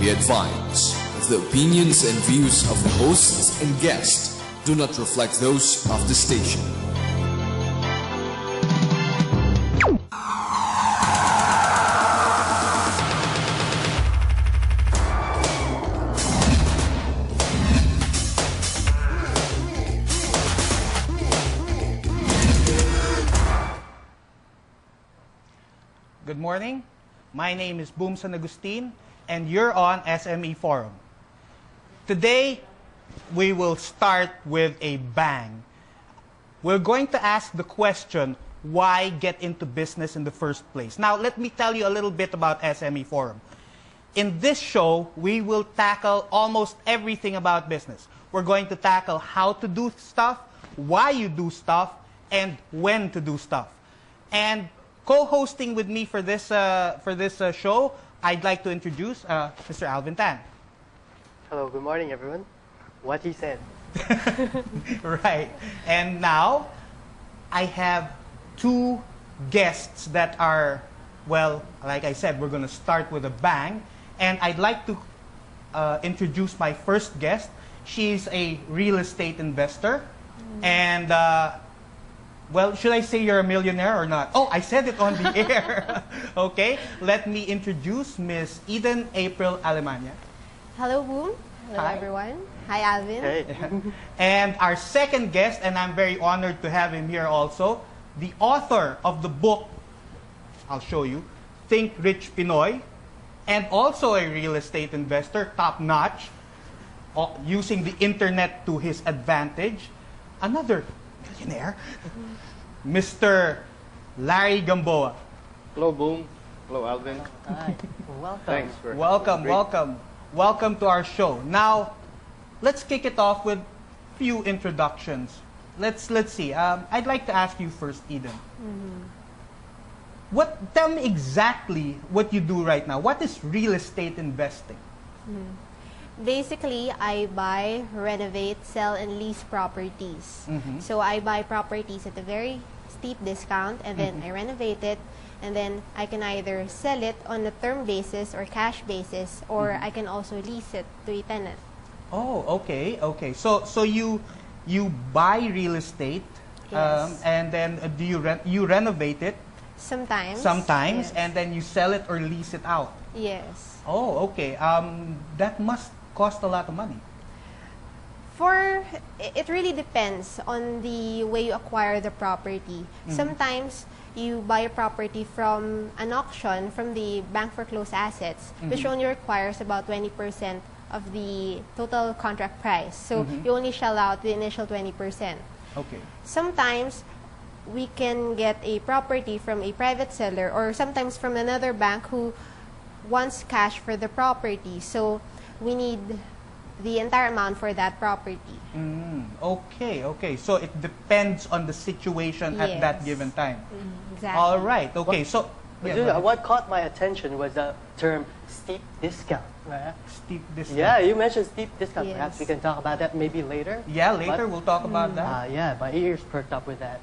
Be advised, the opinions and views of the hosts and guests do not reflect those of the station. Good morning. My name is Boom San Agustin, and you're on SME Forum. Today, we will start with a bang. We're going to ask the question, why get into business in the first place? Now, let me tell you a little bit about SME Forum. In this show, we will tackle almost everything about business. We're going to tackle how to do stuff, why you do stuff, and when to do stuff. And co-hosting with me for this show, I'd like to introduce Mr. Alvin Tan. Hello, good morning, everyone. What he said. Right. And now, I have two guests that are, well, like I said, we're going to start with a bang. And I'd like to introduce my first guest. She's a real estate investor. And well, should I say you're a millionaire or not? Oh, I said it on the air. Okay, let me introduce Miss Eden April Alemania. Hello, Boom. Hello, Hi. everyone. Hi, Alvin. Hey. And our second guest, and I'm very honored to have him here also, the author of the book, I'll show you, Think Rich Pinoy, and also a real estate investor, top-notch, using the internet to his advantage. Another millionaire, Mr. Larry Gamboa. Hello, Boom. Hello, Alvin. Hi. Welcome. Thanks for Welcome to our show. Now, let's kick it off with few introductions. Let's see. I'd like to ask you first, Eden. Tell me exactly what you do right now. What is real estate investing? Basically, I buy, renovate, sell, and lease properties. So I buy properties at a very steep discount, and then I renovate it, and then I can either sell it on a term basis or cash basis, or I can also lease it to a tenant. Oh, okay. So you buy real estate, Yes. and then do you renovate it Sometimes. sometimes, Yes. and then you sell it or lease it out? Yes. Oh, okay. That must cost a lot of money. It really depends on the way you acquire the property. Sometimes you buy a property from an auction from the bank foreclosed assets, which only requires about 20% of the total contract price. So you only shell out the initial 20%. Okay. Sometimes we can get a property from a private seller, or sometimes from another bank who wants cash for the property. So we need the entire amount for that property. Okay. So it depends on the situation at that Yes. given time. Exactly. All right. Okay. So What caught my attention was the term steep discount. Right? steep discount. Yeah, you mentioned steep discount. Yes. Perhaps we can talk about that maybe later. Yeah, later But- we'll talk about that. Yeah, my ears perked up with that.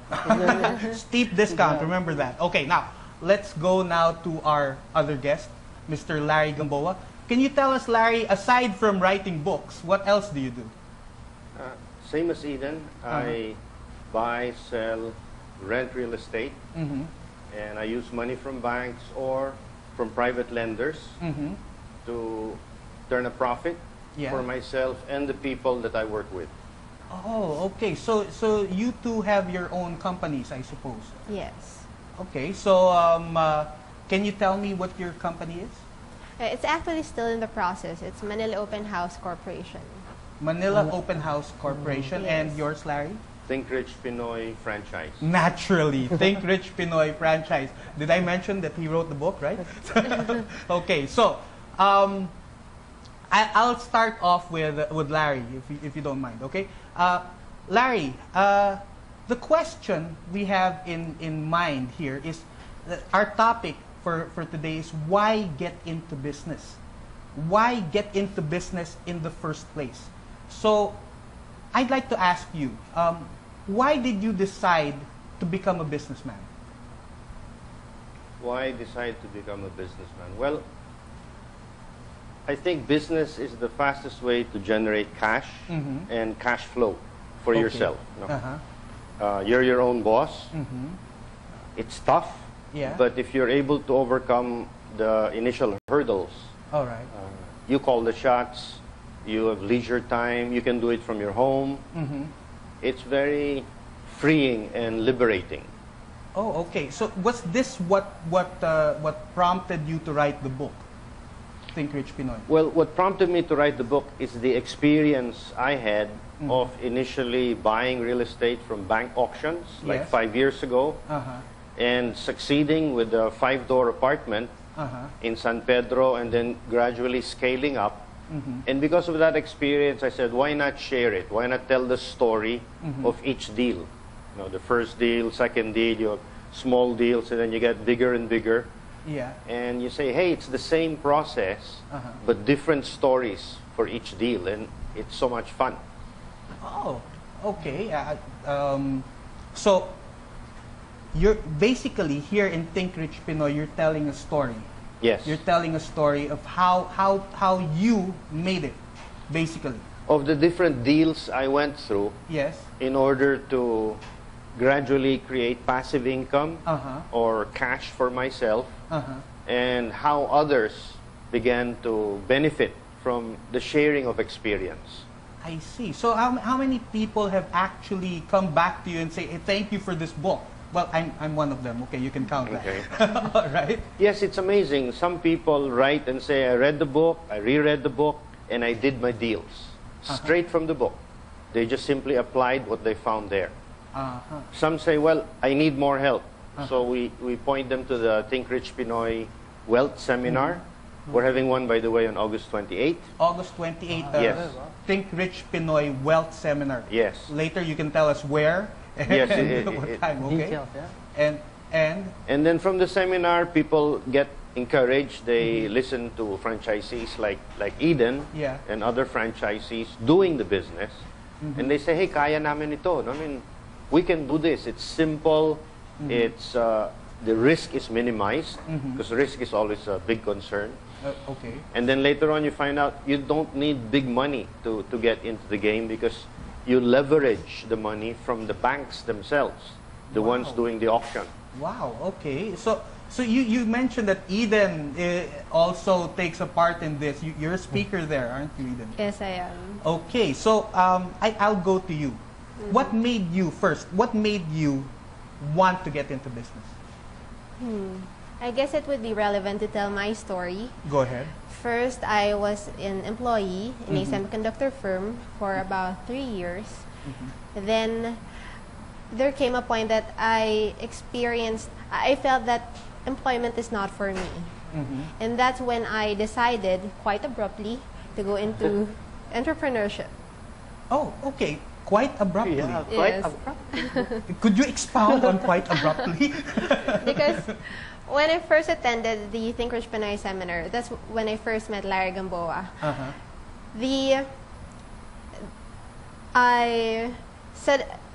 Steep discount. Yeah. Remember that. Okay. Now let's go now to our other guest, Mr. Larry Gamboa. Can you tell us, Larry, aside from writing books, what else do you do? Same as Eden. I buy, sell, rent real estate, and I use money from banks or from private lenders to turn a profit Yeah. for myself and the people that I work with. Oh, okay. So you two have your own companies, I suppose. Yes. Okay. So can you tell me what your company is? It's actually still in the process. It's Manila Open House Corporation. Manila Open House Corporation. Yes. And yours, Larry? Think Rich Pinoy franchise. Naturally. Think Rich Pinoy franchise. Did I mention that he wrote the book, right? Okay. So I'll start off with Larry, if you don't mind. Okay. Larry, the question we have in mind here is our topic for today is why get into business? Why get into business in the first place? So I'd like to ask you, why did you decide to become a businessman? Why decide to become a businessman? Well, I think business is the fastest way to generate cash and cash flow for yourself. No? You're your own boss. It's tough, Yeah. but if you're able to overcome the initial hurdles, All right. you call the shots, you have leisure time, you can do it from your home. It's very freeing and liberating. Oh, okay. So was this what prompted you to write the book, Think Rich Pinoy? Well, what prompted me to write the book is the experience I had of initially buying real estate from bank auctions like Yes. 5 years ago and succeeding with a 5-door apartment in San Pedro and then gradually scaling up. And because of that experience, I said, why not share it? Why not tell the story of each deal? You know, the first deal, second deal, you have small deals, and then you get bigger and bigger. Yeah. And you say, hey, it's the same process, but different stories for each deal, and it's so much fun. Oh, okay. So you're basically here in Think Rich Pinoy. You're telling a story. Yes. You're telling a story of how you made it, basically. Of the different deals I went through Yes. in order to gradually create passive income or cash for myself, and how others began to benefit from the sharing of experience. I see. So how many people have actually come back to you and say, hey, thank you for this book? Well, I'm one of them. Okay, you can count that. Okay. All right. Yes, it's amazing. Some people write and say, I read the book, I reread the book, and I did my deals. Straight from the book. They just simply applied what they found there. Some say, well, I need more help. So we point them to the Think Rich Pinoy Wealth Seminar. We're having one, by the way, on August 28th. August 28th, Yes. Think Rich Pinoy Wealth Seminar. Yes. Later, you can tell us where Yes, and what time, okay? Details, yeah. And then from the seminar, people get encouraged. They listen to franchisees like Eden Yeah. and other franchisees doing the business. And they say, hey, kaya namin ito. I mean, we can do this. It's simple. It's the risk is minimized because risk is always a big concern. Okay. And then later on, you find out you don't need big money to get into the game because you leverage the money from the banks themselves, the ones doing the auction. Wow. Okay. So you mentioned that Eden also takes a part in this. You're a speaker there, aren't you, Eden? Yes, I am. Okay. So I'll go to you. What made you first? What made you want to get into business? I guess it would be relevant to tell my story. Go ahead. First, I was an employee in a semiconductor firm for about 3 years. Then there came a point that I felt that employment is not for me. And that's when I decided, quite abruptly, to go into entrepreneurship. Oh, okay. Quite abruptly. Yeah, quite Yes. abrupt. Could you expound on quite abruptly? Because when I first attended the Think Rich Pinoy seminar, that's when I first met Larry Gamboa.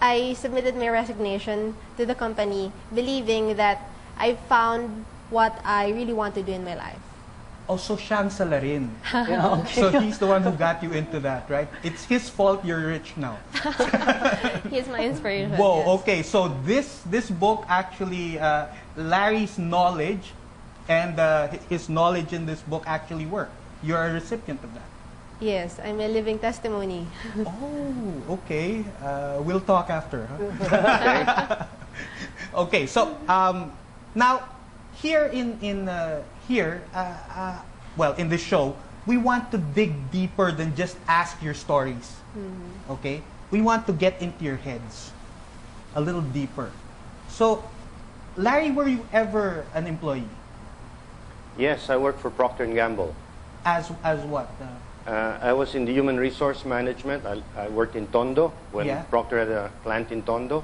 I submitted my resignation to the company, believing that I found what I really want to do in my life. Oh, so siyang salarin. Yeah, okay. So he's the one who got you into that, right? It's his fault you're rich now. He's my inspiration. Whoa, yes. okay. So this book actually, Larry's knowledge and his knowledge in this book actually work. You're a recipient of that. Yes, I'm a living testimony. Oh, okay. We'll talk after. Huh? Okay. So now here well, in this show, we want to dig deeper than just ask your stories. Okay? We want to get into your heads a little deeper. So, Larry, were you ever an employee? Yes, I work for Procter & Gamble. As what? I was in the human resource management. I worked in Tondo when Yeah. Procter had a plant in Tondo.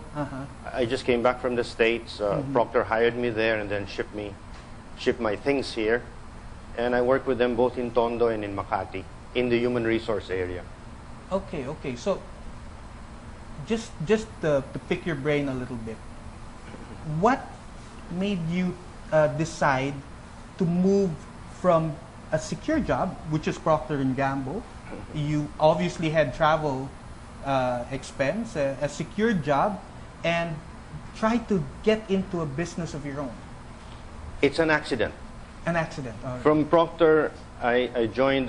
I just came back from the States. Procter hired me there and then shipped my things here. And I worked with them both in Tondo and in Makati in the human resource area. Okay, okay. So, just to pick your brain a little bit, what made you decide to move from a secure job, which is Procter and Gamble. You obviously had travel expense, a secure job, and try to get into a business of your own. It's an accident. An accident. All right. From Procter, I joined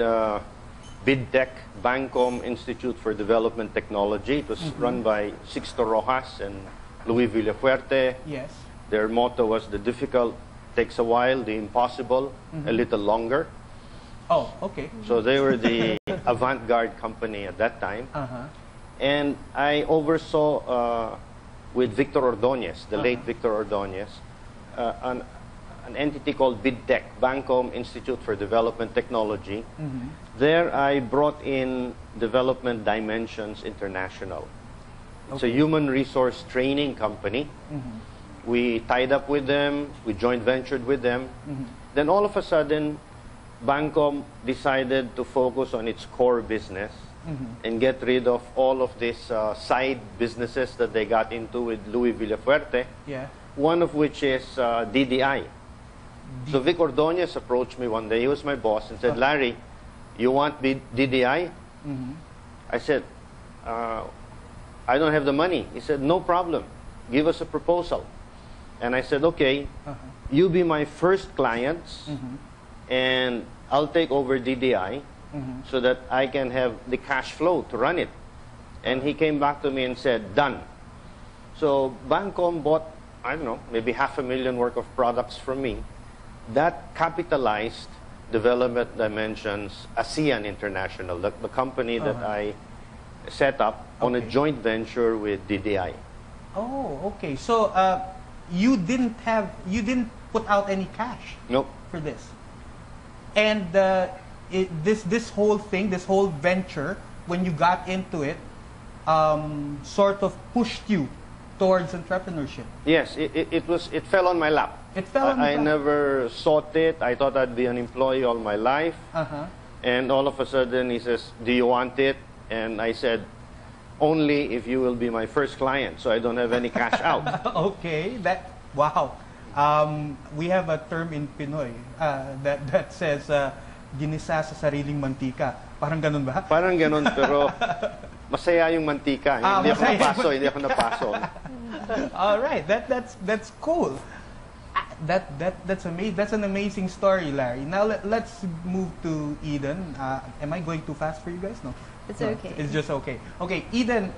BidTech, Bancom Institute for Development Technology. It was run by Sixto Rojas and Luis Villafuerte. Yes. Their motto was, the difficult takes a while, the impossible a little longer. Oh, okay. So they were the avant-garde company at that time. Uh-huh. And I oversaw with Victor Ordonez, the late Victor Ordonez, an entity called BidTech, Bancom Institute for Development Technology. There I brought in Development Dimensions International. It's a human resource training company. We tied up with them, we joint ventured with them. Then all of a sudden, Bancom decided to focus on its core business and get rid of all of these side businesses that they got into with Luis Villafuerte, Yeah. one of which is DDI. So Vic Ordonez approached me one day, he was my boss, and said, Larry, you want DDI? I said, I don't have the money. He said, no problem, give us a proposal. And I said, okay, you be my first clients, and I'll take over DDI so that I can have the cash flow to run it. And he came back to me and said, done. So Bancom bought, I don't know, maybe $500,000 worth of products from me. That capitalized Development Dimensions ASEAN International, the company that I set up on a joint venture with DDI. Oh, okay. So you didn't put out any cash Nope. for this, and this whole thing, this whole venture, when you got into it, sort of pushed you towards entrepreneurship. Yes, it fell on my lap. It fell on your I lap. never sought it. I thought I'd be an employee all my life. And all of a sudden he says, do you want it? And I said, only if you will be my first client, so I don't have any cash out. Okay, wow. We have a term in Pinoy that says ginisa sa sariling mantika. Parang ganun ba? Parang ganun, pero masaya yung mantika. Hindi ako masaya. napaso, hindi ako napaso. All right, that's cool. That's amazing. That's an amazing story, Larry. Now let's move to Eden. Am I going too fast for you guys? No. It's No, okay. It's just okay. Okay, Eden.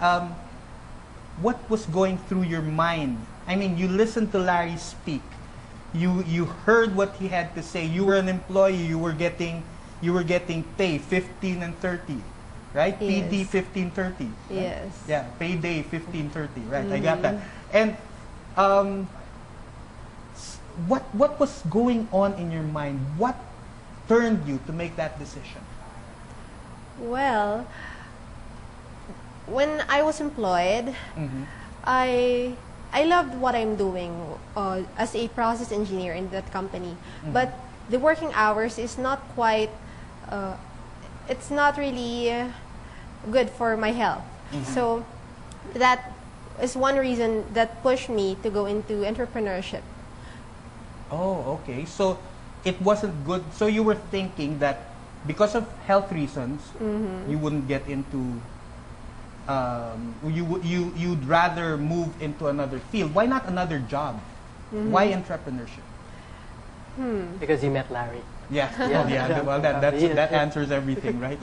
What was going through your mind? I mean, you listened to Larry speak. You heard what he had to say. You were an employee. You were getting pay 15 and 30, right? Yes. PD 15.30. Right? Yes. Yeah, payday 15.30. Right, I got that. And what was going on in your mind? What turned you to make that decision? Well, when I was employed, I loved what I'm doing as a process engineer in that company. But the working hours is not quite, it's not really good for my health. So that is one reason that pushed me to go into entrepreneurship. Oh, okay. So it wasn't good. So you were thinking that because of health reasons, you wouldn't get into. You'd rather move into another field. Why not another job? Why entrepreneurship? Because you met Larry. Yeah. Yeah. Oh, yeah. Well, that answers everything, right?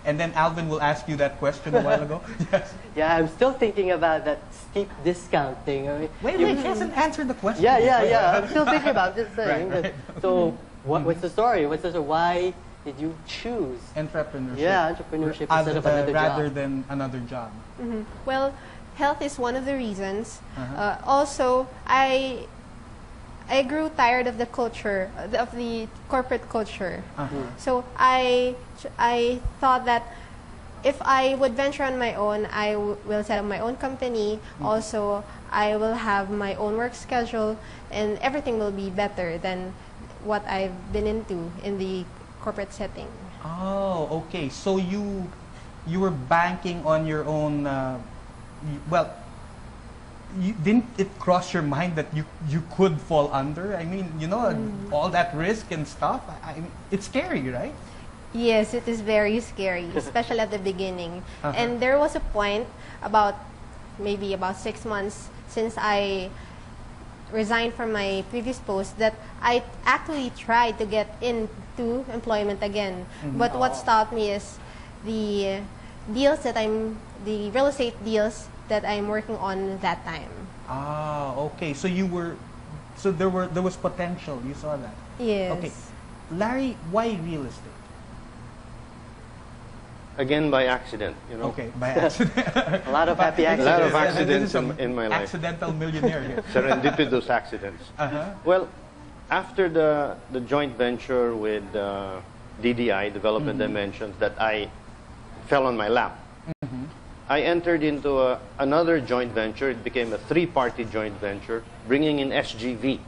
And then Alvin will ask you that question a while ago. Yes. Yeah, I'm still thinking about that steep discount thing. I mean, Wait, he hasn't answered the question. Yeah. I'm still thinking about this thing. Right. So, what's the story? What's the story? Why did you choose? Entrepreneurship. Yeah, entrepreneurship instead of another rather job. than another job. Well, health is one of the reasons. Also, I grew tired of the culture, of the corporate culture. So I thought that if I would venture on my own, I will set up my own company. Also, I will have my own work schedule, and everything will be better than what I've been into in the corporate setting. Oh, okay. So you were banking on your own. Well, didn't it cross your mind that you could fall under? I mean, you know, all that risk and stuff. I mean, it's scary, right? Yes, it is very scary, especially at the beginning. And there was a point maybe about 6 months since I resigned from my previous post that I actually tried to get into employment again. But what stopped me is the real estate deals that I'm working on that time. Ah, okay. So there was potential. You saw that. Yes. Okay, Larry, why real estate? Again, by accident, you know. Okay, by accident. A lot of happy A lot of accidents. accidents in my life. Accidental millionaire here. Serendipitous accidents. Well, after the joint venture with DDI, Development Dimensions, that I fell on my lap, I entered into another joint venture. It became a 3-party joint venture, bringing in SGV,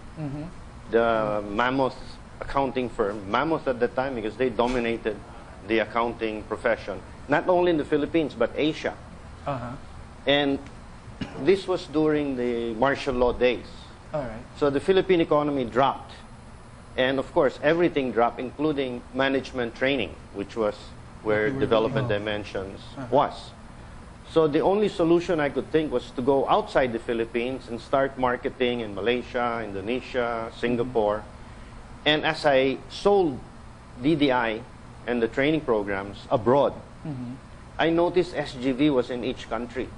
the mammoth accounting firm. Mammoth at the time because they dominated the accounting profession, not only in the Philippines, but Asia. And this was during the martial law days. All right. So the Philippine economy dropped. And of course, everything dropped, including management training, which was where you were Development doing. Dimensions was. So the only solution I could think was to go outside the Philippines and start marketing in Malaysia, Indonesia, Singapore. And as I sold DDI and the training programs abroad, I noticed SGV was in each country.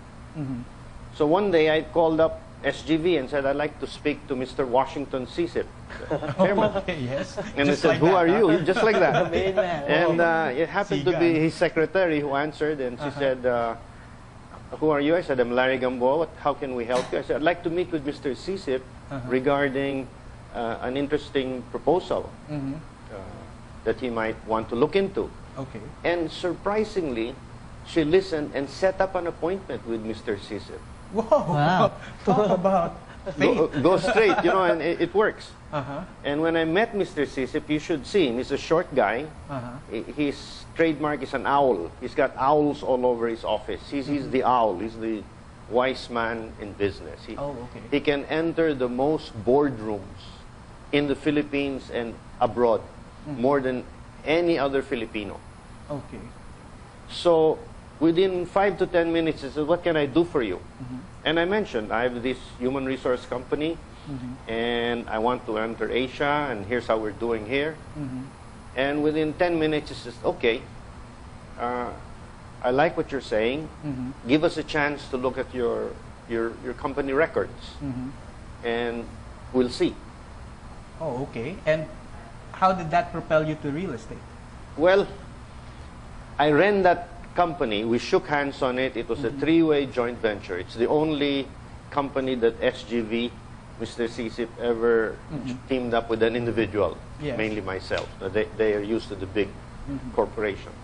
So one day I called up SGV and said, I'd like to speak to Mr. Washington Sisip, chairman. Okay, yes. And Just they said, like who that, are huh? you? Just like that. Main man. And it happened to be Sigan. his secretary who answered, and she said, who are you? I said, I'm Larry Gamboa. How can we help you? I said, I'd like to meet with Mr. Sisip regarding an interesting proposal that he might want to look into. Okay. And surprisingly, she listened and set up an appointment with Mr. Sisip. Whoa. Wow. Talk about faith. Go straight, you know, and it works. Uh-huh. And when I met Mr. Sisip, you should see him. He's a short guy. His trademark is an owl. He's got owls all over his office. He's the owl. He's the wise man in business. He can enter the most boardrooms in the Philippines and abroad more than any other Filipino. Okay. So within 5 to 10 minutes, he said, what can I do for you? And I mentioned, I have this human resource company, and I want to enter Asia, and here's how we're doing here. And within 10 minutes, he says, okay, I like what you're saying. Give us a chance to look at your company records, and we'll see. Oh, okay. And how did that propel you to real estate? Well, I ran that company. We shook hands on it. It was a 3-way joint venture. It's the only company that SGV, Mr. Sisip, ever teamed up with an individual, Yes. mainly myself. They are used to the big corporations.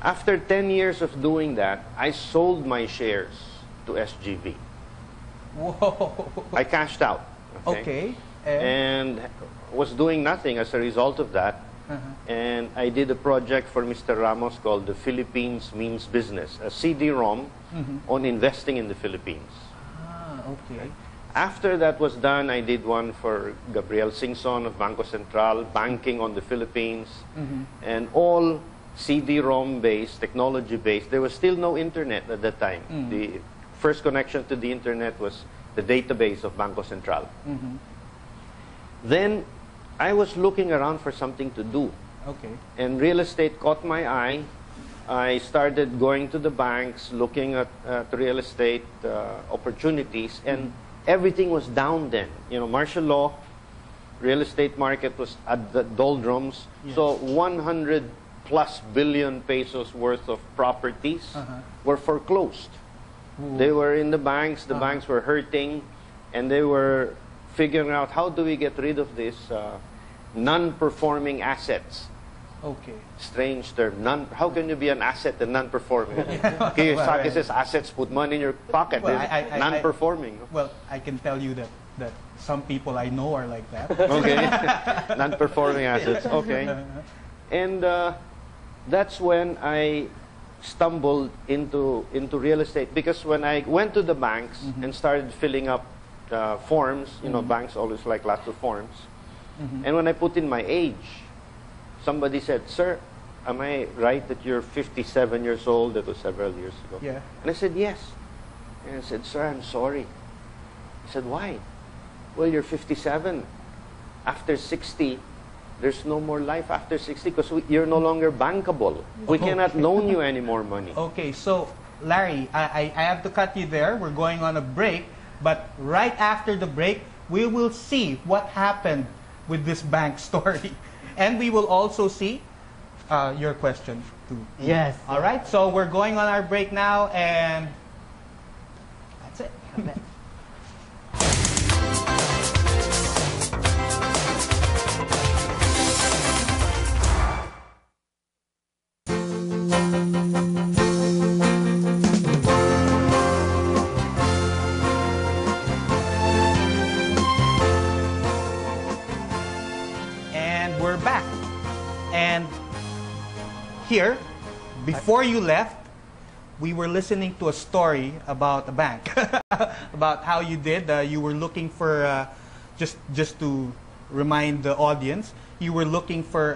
After 10 years of doing that, I sold my shares to SGV. Whoa. I cashed out. Okay. And was doing nothing as a result of that. And I did a project for Mr. Ramos called The Philippines Means Business, a CD-ROM on investing in the Philippines. Ah, okay. After that was done, I did one for Gabriel Singson of Bangko Sentral, banking on the Philippines, and all CD-ROM based, technology based. There was still no internet at that time. The first connection to the internet was the database of Bangko Sentral. Then I was looking around for something to do. Okay. And real estate caught my eye. I started going to the banks, looking at real estate opportunities, and everything was down then. You know, martial law, real estate market was at the doldrums. Yes. So 100+ billion pesos worth of properties were foreclosed. They were in the banks. The banks were hurting, and they were figuring out how do we get rid of this non-performing assets. Okay. Strange term. How can you be an asset and non-performing? Kiyosaki says assets put money in your pocket. Well, They're non-performing. Well, I can tell you that some people I know are like that. Okay. Non-performing assets. Okay. And that's when I stumbled into real estate because when I went to the banks and started filling up forms, you know, banks always like lots of forms. And when I put in my age, somebody said, "Sir, am I right that you're 57 years old?" That was several years ago. Yeah. And I said, "Yes." And I said, "Sir, I'm sorry." I said, "Why?" "Well, you're 57. After 60, there's no more life after 60 because you're no longer bankable. We cannot loan you any more money." Okay, so Larry, I have to cut you there. We're going on a break, but right after the break, we will see what happened with this bank story. And we will also see your question too. Yes. All right, so we're going on our break now, and that's it. And we're back. And here, before you left, we were listening to a story about a bank, about how you did. You were looking for, just to remind the audience, you were looking for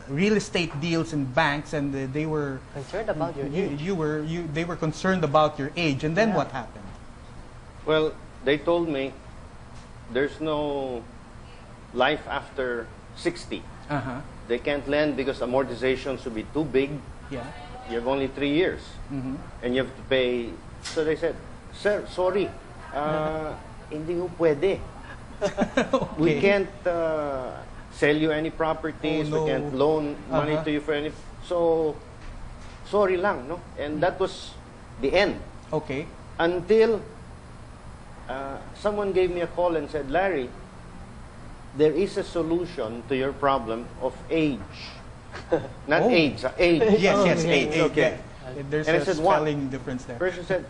real estate deals in banks, and they were Concerned about your age. they were concerned about your age. And then Yeah. what happened? Well, they told me there's no life after 60. Uh-huh. They can't lend because amortizations will be too big. Yeah. You have only 3 years. And you have to pay. So they said, "Sir, sorry. Hindi ko pwede. We can't sell you any properties. Oh, no. We can't loan money Uh-huh. to you for any. So, sorry lang, no?" And that was the end. Okay. Until someone gave me a call and said, "Larry, there is a solution to your problem of age." Not Oh. AIDS, age. Yes, yes, okay, age. okay. Yeah. There's And I a said, "What?" spelling difference there. Person said,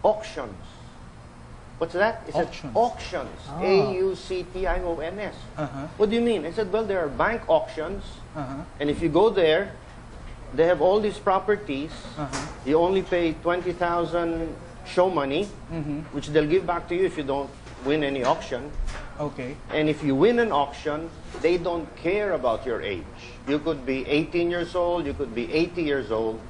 "Auctions." What's that? He said, Auctions. "Auctions." Ah. AUCTIONS. Uh-huh. What do you mean? I said, "Well, there are bank auctions. Uh-huh. And if you go there, they have all these properties. Uh-huh. You only pay 20,000 show money, which they'll give back to you if you don't win any auction. Okay. And if you win an auction, they don't care about your age. You could be 18 years old, you could be 80 years old.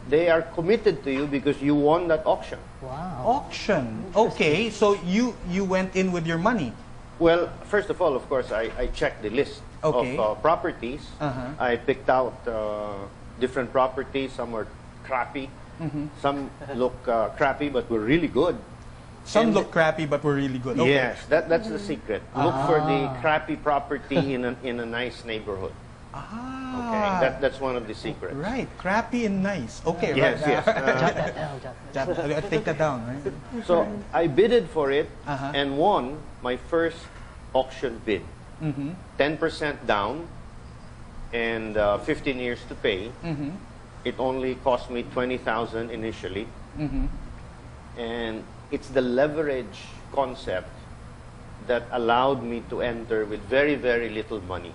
They are committed to you because you won that auction." Wow. Auction. Okay, so you went in with your money. Well, first of all, of course, I checked the list Okay. of properties. Uh-huh. I picked out different properties. Some were crappy. Some look crappy but were really good. Some And- look crappy, but were really good. Okay. Yes, that's the secret. Look for the crappy property in a nice neighborhood. Ah. Okay, that's one of the secrets. Right, crappy and nice. Okay, Yes, right. yes. Jot that down, jot that down. Take that down, right? So I bidded for it Uh-huh. and won my first auction bid. 10% down and 15 years to pay. It only cost me 20,000 initially. And it's the leverage concept that allowed me to enter with very, very little money.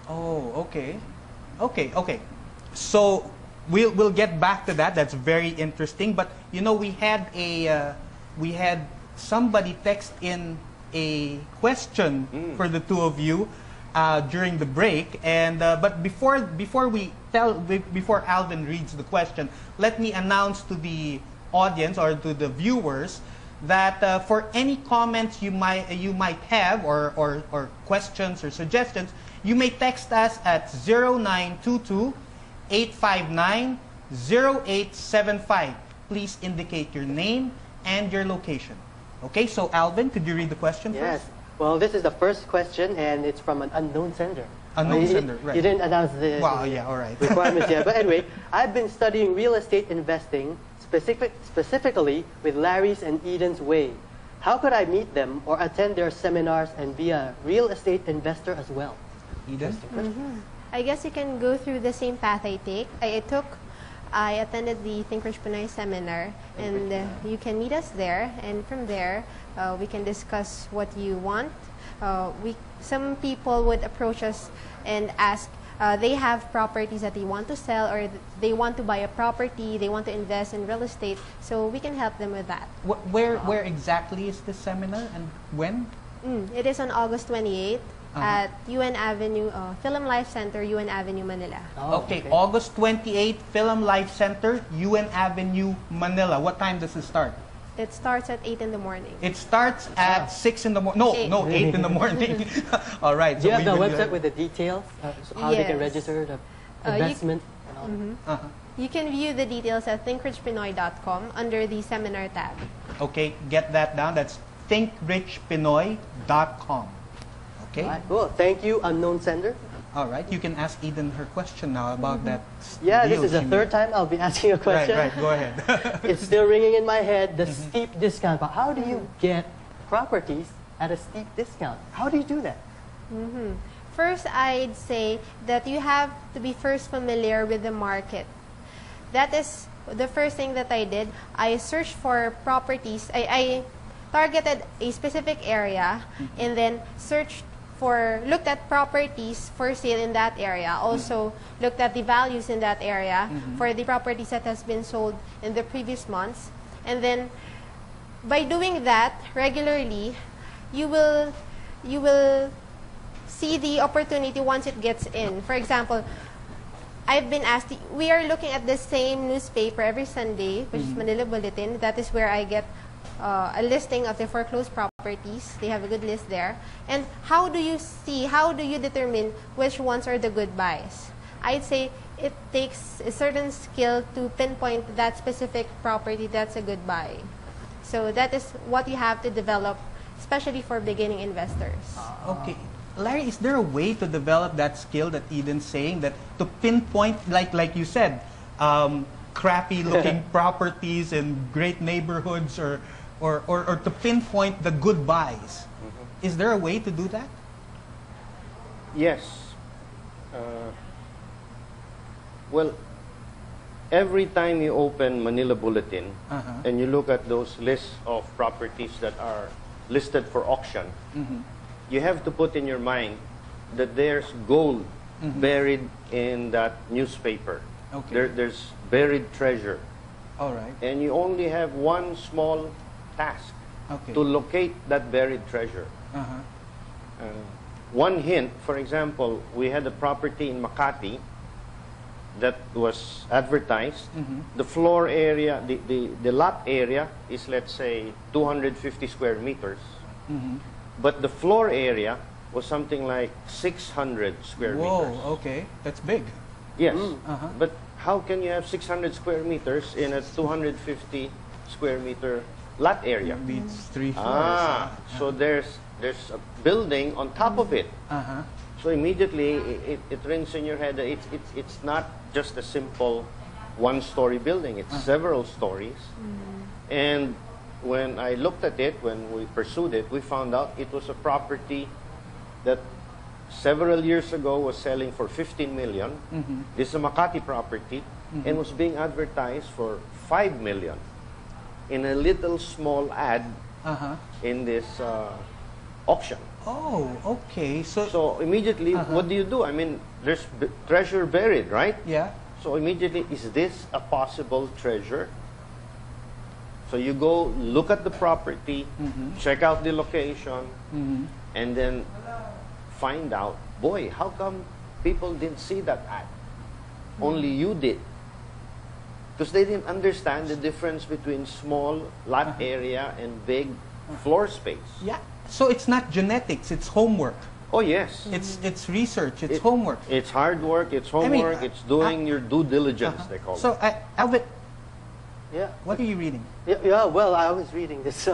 Oh, okay. Okay. So we'll get back to that. That's very interesting. But you know, we had somebody text in a question for the two of you during the break. And but before Alvin reads the question, let me announce to the audience or to the viewers that for any comments you might have or questions or suggestions, you may text us at 0922-859-0875. Please indicate your name and your location. Okay, so Alvin, could you read the question Yes. first? Well, this is the first question, and it's from an unknown sender. Unknown He- sender, right. He didn't announce the Wow, yeah, all right. requirements yet. But anyway, I've been studying real estate investing, specifically with Larry's and Eden's way. How could I meet them or attend their seminars and be a real estate investor as well? Eden? I guess you can go through the same path I take. I attended the Think Rich Pinoy seminar, and you can meet us there. And from there, we can discuss what you want. Some people would approach us and ask they have properties that they want to sell, or they want to buy a property, they want to invest in real estate, so we can help them with that. Where exactly is this seminar and when? It is on August 28th at UN Avenue, Film Life Center, UN Avenue, Manila. Oh, Okay, August 28th, Film Life Center, UN Avenue, Manila. What time does it start? It starts at 8 in the morning. It starts at 6 in the morning. No, Eight. no, 8 in the morning. All right. Do you have the we will- website with the details? So how they can Yes. register the You- investment and all? You can view the details at thinkrichpinoy.com under the seminar tab. Okay, get that down. That's thinkrichpinoy.com. Okay? All right, cool. Thank you, unknown sender. All right. You can ask Eden her question now about that. Yeah, this deal is the she third made. time I'll be asking a question. Right, right. Go ahead. It's still ringing in my head, the steep discount. But how do you get properties at a steep discount? How do you do that? First, I'd say that you have to be first familiar with the market. That is the first thing that I did. I searched for properties. I targeted a specific area and then looked at properties for sale in that area. Also looked at the values in that area for the properties that has been sold in the previous months. And then by doing that regularly, you will see the opportunity once it gets in. For example, I've been asked, we are looking at the same newspaper every Sunday, which is Manila Bulletin. That is where I get a listing of the foreclosed properties. They have a good list there. And how do you determine which ones are the good buys? I'd say it takes a certain skill to pinpoint that specific property that's a good buy. So that is what you have to develop, especially for beginning investors. Okay. Larry, is there a way to develop that skill that Eden's saying, that to pinpoint, like you said, crappy looking properties in great neighborhoods, or to pinpoint the good buys? Is there a way to do that? Yes. Well, every time you open Manila Bulletin and you look at those lists of properties that are listed for auction, you have to put in your mind that there's gold buried in that newspaper. Okay. There's buried treasure. All right. And you only have one small task Okay. to locate that buried treasure. One hint, for example, we had a property in Makati that was advertised. The floor area, the lot area is, let's say, 250 square meters. But the floor area was something like 600 square Whoa, meters. okay. That's big. Yes. But how can you have 600 square meters in a 250 square meter lot area? Beats 3 floors. So there's a building on top of it. So immediately it rings in your head that it's not just a simple one-story building. It's several stories. And when I looked at it, when we pursued it, we found out it was a property that several years ago was selling for 15 million. This is a Makati property and was being advertised for 5 million in a little small ad in this auction. Oh, okay. So immediately, what do? I mean, there's treasure buried, right? Yeah. So immediately, is this a possible treasure? So you go look at the property, check out the location, and then find out, boy, how come people didn't see that ad? Only you did. Because they didn't understand the difference between small lot area and big floor space. Yeah. So it's not genetics, it's homework. Oh, yes. It's research, it's homework. It's hard work, it's homework, it's doing your due diligence, they call So, it. Alvin, Yeah. what are you reading? Yeah, well, I was reading this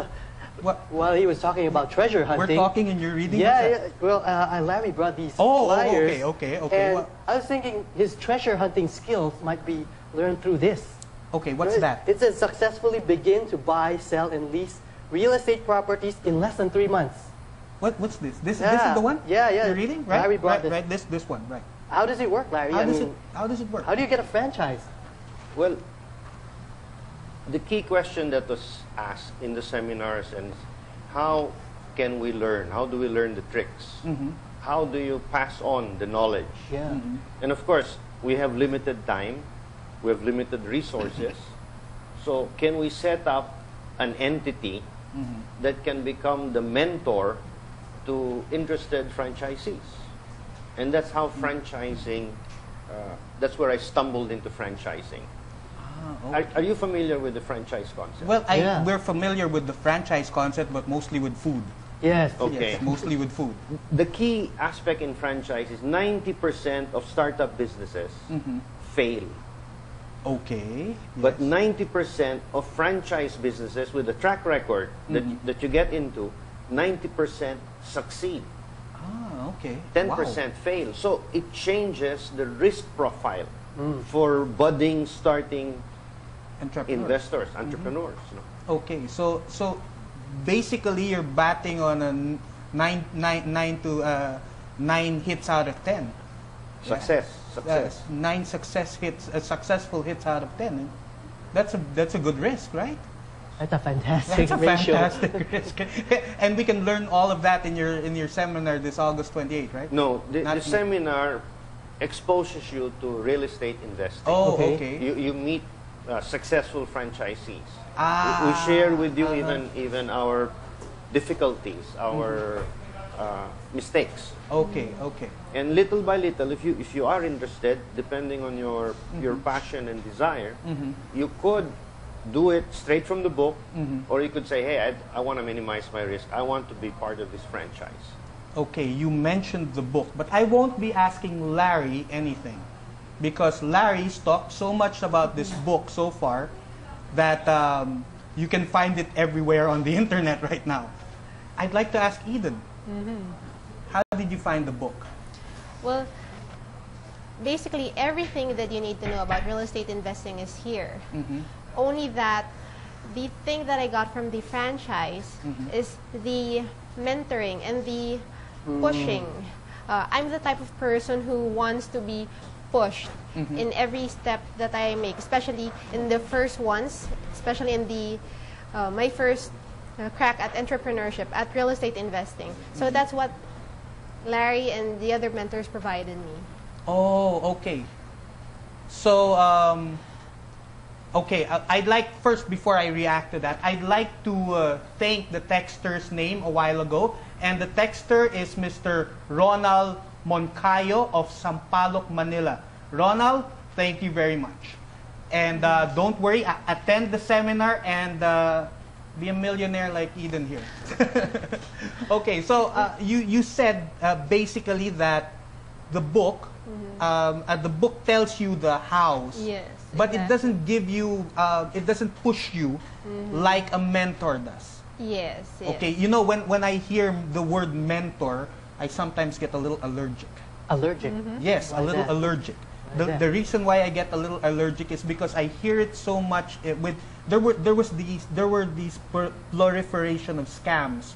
What? while he was talking about treasure hunting. We're talking and you're reading? Yeah, What's that? yeah. Well, Larry brought these Oh, flyers. okay. And What? I was thinking his treasure hunting skills might be learned through this. Okay, what's that? It says successfully begin to buy, sell, and lease real estate properties in less than 3 months. What's this? This is Yeah. the one? Yeah, yeah. You're reading? Right? Larry brought right, this. this one, right. How does it work, Larry? How does it work? How do you get a franchise? Well, the key question that was asked in the seminars and how can we learn? How do we learn the tricks? How do you pass on the knowledge? Yeah. And of course, we have limited time, we have limited resources. So can we set up an entity that can become the mentor to interested franchisees? And that's how franchising, that's where I stumbled into franchising. Are you familiar with the franchise concept? Well, Yeah. we're familiar with the franchise concept, but mostly with food. Yes. Okay. Yes, mostly with food. The key aspect in franchise is 90% of startup businesses fail. Okay. But yes. 90% of franchise businesses with a track record that you get into, 90% succeed. Ah, okay. 10% fail. So it changes the risk profile for budding, starting Entrepreneur. investors, entrepreneurs. You know? Okay, so basically you're batting on a 9 hits out of 10. Success. Yes, 9 successful hits out of 10. That's a good risk, right? That's a fantastic That's a ratio. fantastic risk. And we can learn all of that in your seminar this August 28, right? No, the Not- seminar exposes you to real estate investing. Oh, Okay. okay. You meet successful franchisees. Ah, We share with you even our difficulties, our mistakes. Okay, okay. And little by little, if you are interested, depending on your passion and desire, you could do it straight from the book, or you could say, hey, I want to minimize my risk. I want to be part of this franchise. Okay, you mentioned the book, but I won't be asking Larry anything because Larry's talked so much about this book so far that you can find it everywhere on the internet right now. I'd like to ask Eden, how did you find the book? Well, basically everything that you need to know about real estate investing is here. Only that the thing that I got from the franchise is the mentoring and the pushing. I'm the type of person who wants to be pushed in every step that I make, especially in the first ones, especially in the my first crack at entrepreneurship, at real estate investing. So that's what Larry and the other mentors provided me. Oh, okay. So, okay, I'd like, first, before I react to that, I'd like to thank the texter's name a while ago. And the texter is Mr. Ronald Moncayo of Sampaloc, Manila. Ronald, thank you very much. And don't worry, attend the seminar and be a millionaire like Eden here. Okay, so you said basically that the book, the book tells you the hows, Yes, but it exactly. doesn't give you, it doesn't push you like a mentor does. Yes, yes. Okay, you know, when I hear the word mentor, I sometimes get a little allergic. Allergic. Yes, Why a little that? allergic. Why that? The reason why I get a little allergic is because I hear it so much with there were these proliferation of scams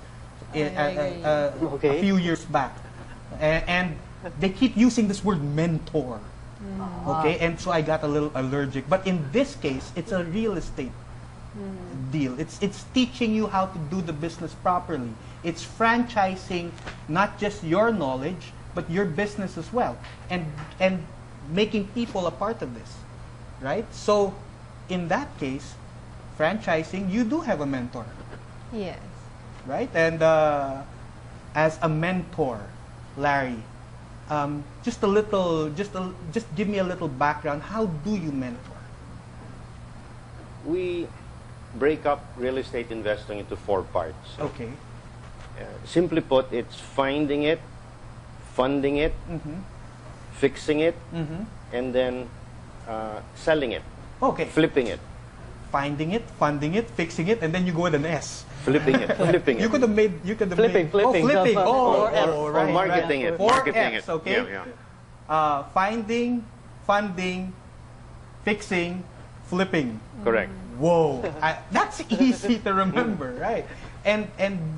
a Okay. few years back, and they keep using this word mentor. Okay, and so I got a little allergic. But in this case, it's a real estate deal. It's teaching you how to do the business properly. It's franchising not just your knowledge, but your business as well, and making people a part of this, right? So, in that case, franchising, you do have a mentor, Yes. right? And as a mentor, Larry, just give me a little background. How do you mentor? We break up real estate investing into 4 parts. Okay. Simply put, it's finding it, funding it, fixing it, and then selling it, Okay. flipping it, Finding it, funding it, fixing it, and then you go with an S. flipping it, flipping You it. could have made. You could have Flipping, made. flipping. Oh, flipping. So, Oh, or right, marketing right. it, 4 marketing Fs, it. okay. Yeah. Finding, funding, fixing, flipping. Correct. Whoa, that's easy to remember, right? And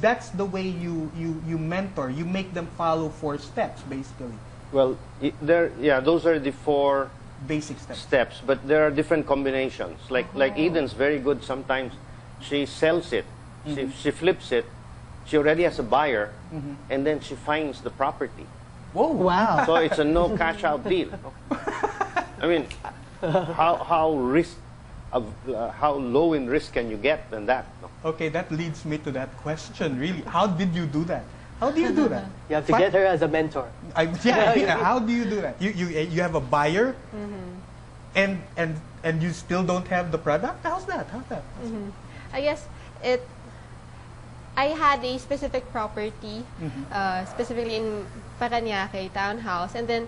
that's the way you mentor. You make them follow 4 steps, basically, Well, those are the 4 basic steps. steps, but there are different combinations. Like Eden's very good sometimes. She sells it, she flips it, she already has a buyer, and then she finds the property. Whoa. Wow. So it's a no cash out deal. I mean, how low in risk can you get than that? No? Okay, that leads me to that question. Really, how did you do that? How do you do that? You have to get her as a mentor. Yeah. How do you do that? You have a buyer, and you still don't have the product. How's that? I guess I had a specific property, specifically in Parañaque townhouse, and then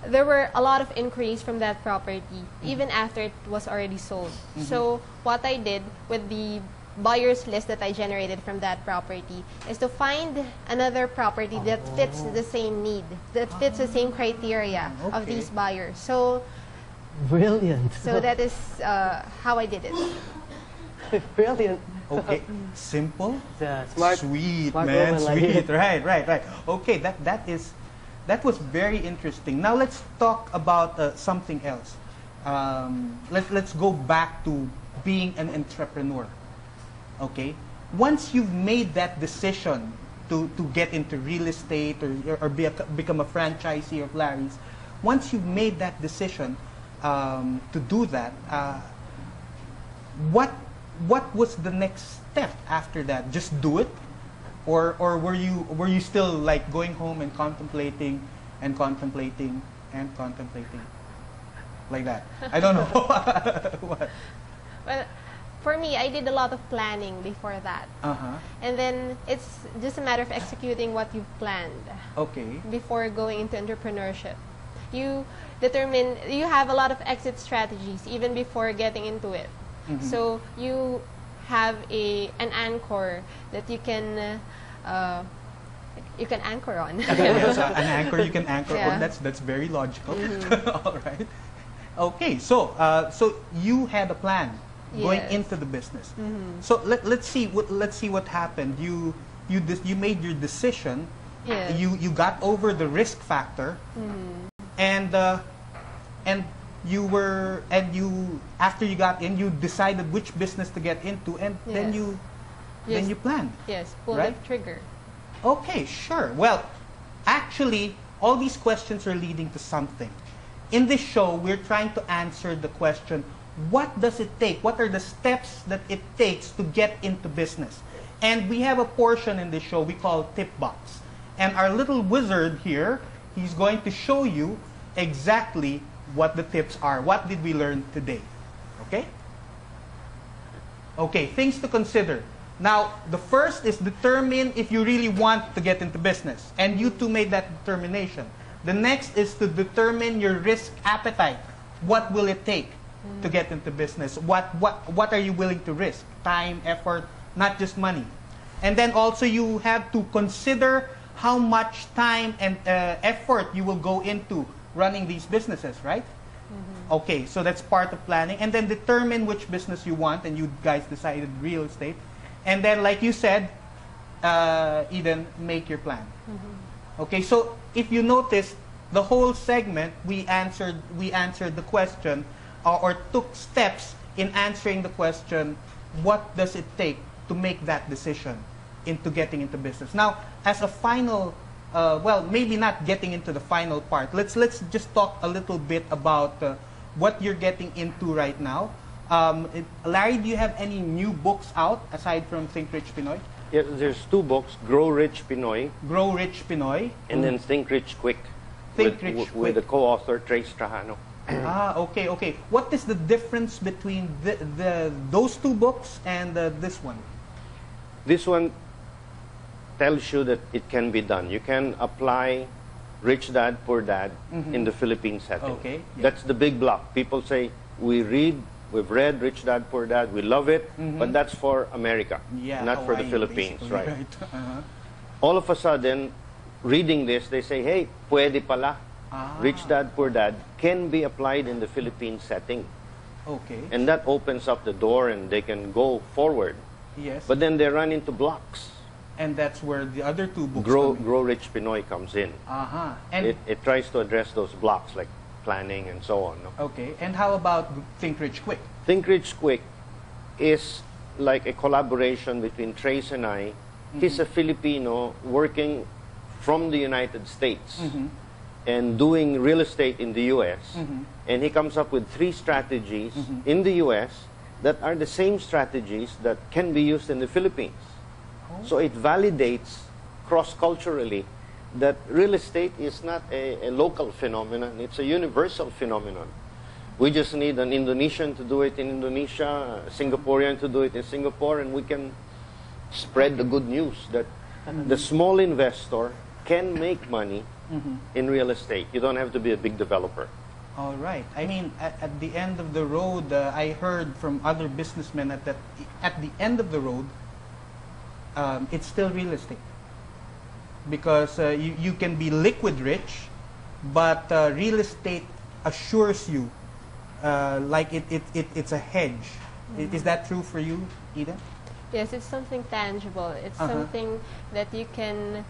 there were a lot of inquiries from that property, even after it was already sold. So what I did with the buyer's list that I generated from that property is to find another property that fits the same need, that fits the same criteria of these buyers. So Brilliant. so that is how I did it. Brilliant. Okay, simple, Yeah, smart. sweet, smart man, woman like sweet. it. Right. Okay, that was very interesting. Now let's talk about something else. Let's go back to being an entrepreneur. Okay, once you've made that decision to get into real estate or become a franchisee of Larry's, once you've made that decision to do that, what was the next step after that? Just do it, or were you still like going home and contemplating like that? I don't know. What? Well, for me, I did a lot of planning before that. And then it's just a matter of executing what you've planned Okay. before going into entrepreneurship. You have a lot of exit strategies even before getting into it. So you have an anchor that you can anchor on. Yes, an anchor you can anchor Yeah. on. That's very logical. All right. Okay, so you had a plan going Yes. into the business. So let's see what happened. You made your decision. Yes. You got over the risk factor, and after you got in, you decided which business to get into, and then Yes. you planned. Yes, pull Right? the trigger. Okay, sure. Well, actually, all these questions are leading to something. In this show, we're trying to answer the question, what does it take? What are the steps that it takes to get into business? And we have a portion in this show we call Tip Box. And our little wizard here, he's going to show you exactly what the tips are. What did we learn today? Okay? Okay, things to consider. Now, the first is determine if you really want to get into business. And you two made that determination. The next is to determine your risk appetite. What will it take to get into business? What are you willing to risk? Time, effort, not just money. And then also you have to consider how much time and effort you will go into running these businesses, right? Okay, so that's part of planning. And then determine which business you want, and you guys decided real estate. And then, like you said, Eden, make your plan. Okay, so if you notice, the whole segment, we answered the question or took steps in answering the question, what does it take to make that decision into getting into business? Now, as a final, well, maybe not getting into the final part, let's just talk a little bit about what you're getting into right now. Larry, do you have any new books out aside from Think Rich Pinoy? Yes, there's two books, Grow Rich Pinoy Grow Rich Pinoy. and then Think Rich Quick. Think Rich with Quick. the co-author Trace Trajano. Okay. What is the difference between those two books and this one? This one tells you that it can be done. You can apply Rich Dad, Poor Dad in the Philippine setting. Okay, yeah. That's the big block. People say, we've read Rich Dad, Poor Dad, we love it, but that's for America, Yeah, not for the Hawaii, Philippines, basically, right? Uh-huh. All of a sudden, reading this, they say, hey, pwede pala. Rich Dad, Poor Dad can be applied in the Philippine setting. Okay. And that opens up the door and they can go forward. Yes. But then they run into blocks. And that's where the other two books Grow come in. Rich Pinoy comes in. And It tries to address those blocks like planning and so on. No? okay. And how about Think Rich Quick? Think Rich Quick is like a collaboration between Trace and I he's a Filipino working from the United States and doing real estate in the U.S. And he comes up with 3 strategies in the U.S. that are the same strategies that can be used in the Philippines. So it validates cross-culturally that real estate is not a local phenomenon, it's a universal phenomenon. We just need an Indonesian to do it in Indonesia, a Singaporean to do it in Singapore, and we can spread the good news that the small investor can make money in real estate. You don't have to be a big developer. All right. I mean, at the end of the road, I heard from other businessmen that at the end of the road, it's still real estate. Because you can be liquid rich, but real estate assures you like it's a hedge. Is that true for you, Eden? Yes, it's something tangible. It's something that you can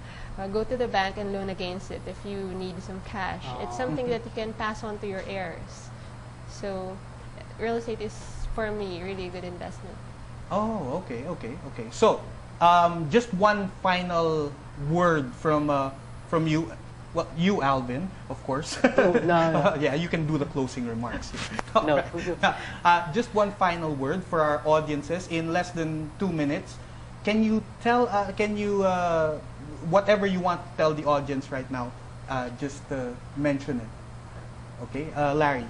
go to the bank and loan against it if you need some cash. It's something that you can pass on to your heirs. So real estate is, for me, really a good investment. Oh, okay. So, just one final word from you. Well, you, Alvin, of course. Oh, no. Yeah, you can do the closing remarks. No. Right. Just one final word for our audiences in less than 2 minutes. Can you tell? Whatever you want to tell the audience right now, just mention it. Okay, Larry.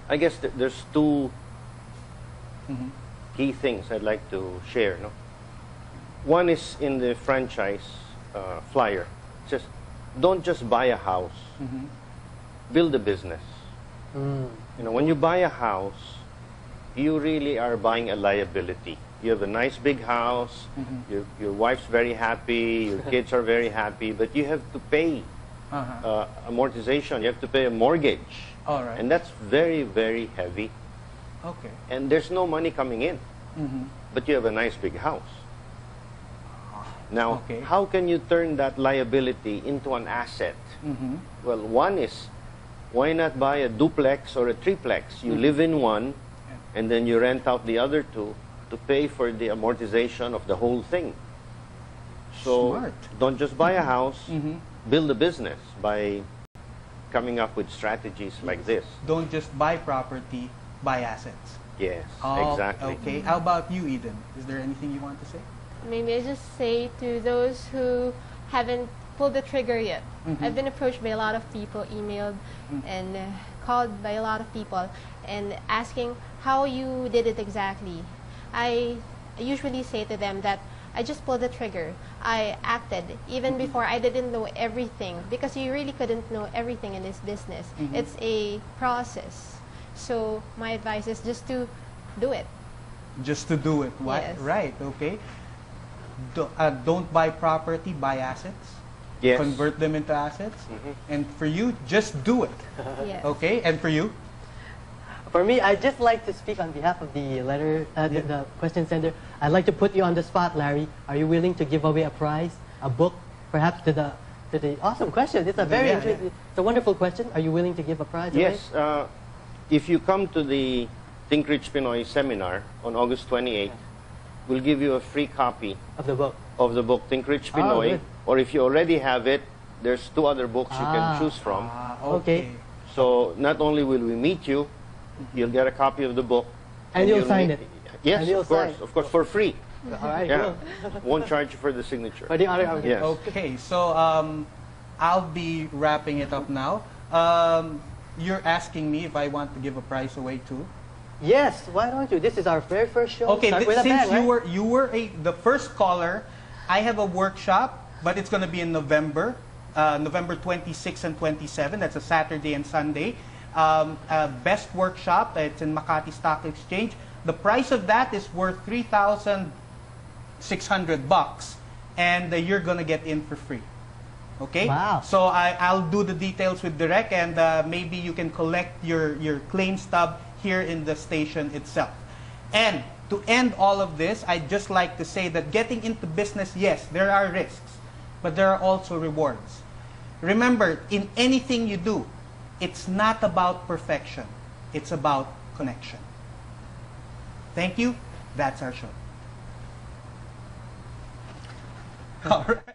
I guess there's 2 key things I'd like to share. No? One is in the franchise flyer. Just don't just buy a house. Build a business. You know, when you buy a house, you really are buying a liability. You have a nice big house. Your wife's very happy. Your kids are very happy. But you have to pay amortization. You have to pay a mortgage. All right. And that's very, very heavy. Okay. And there's no money coming in. But you have a nice big house. Now, how can you turn that liability into an asset? Well, one is, why not buy a duplex or a triplex? You live in one, and then you rent out the other 2 to pay for the amortization of the whole thing. So Smart. Don't just buy a house, build a business by coming up with strategies like this. Don't just buy property, buy assets. Yes, Oh, exactly. Okay. How about you, Eden? Is there anything you want to say? Maybe I just say to those who haven't pulled the trigger yet. I've been approached by a lot of people, emailed and called by a lot of people, and asking how you did it exactly. I usually say to them that I just pulled the trigger. I acted even before I didn't know everything, because you really couldn't know everything in this business. It's a process. So my advice is just to do it. Just to do it. Yes. Right. Okay. Don't buy property, buy assets. Yes. Convert them into assets. And for you, just do it. Yes. Okay. And for you? For me, I'd just like to speak on behalf of the letter, the question sender. I'd like to put you on the spot, Larry. Are you willing to give away a prize, a book, perhaps to the awesome question? It's a very interesting, it's a wonderful question. Are you willing to give a prize away? Yes. If you come to the Think Rich Pinoy seminar on August 28th, we'll give you a free copy Of the book. of the book Think Rich Pinoy. good. Or if you already have it, there's 2 other books you can choose from. Okay. So not only will we meet you, you'll get a copy of the book. And you'll sign meet- it. Yes, And you'll sign. of course, for free. All right, Yeah, cool. won't charge you for the signature. For the autograph. Yes. Okay. So I'll be wrapping it up now. You're asking me if I want to give a prize away too. Yes, why don't you? This is our very first show. Okay, Start with a since bang, right? you were the first caller, I have a workshop, but it's going to be in November, November 26 and 27. That's a Saturday and Sunday. Best workshop. It's in Makati Stock Exchange. The price of that is worth $3,600, and you're going to get in for free. Okay? Wow. So I'll do the details with Direct, and maybe you can collect your claim stub here in the station itself. And to end all of this, I'd just like to say that getting into business, yes, there are risks, but there are also rewards. Remember, in anything you do, it's not about perfection. It's about connection. Thank you. That's our show. All right.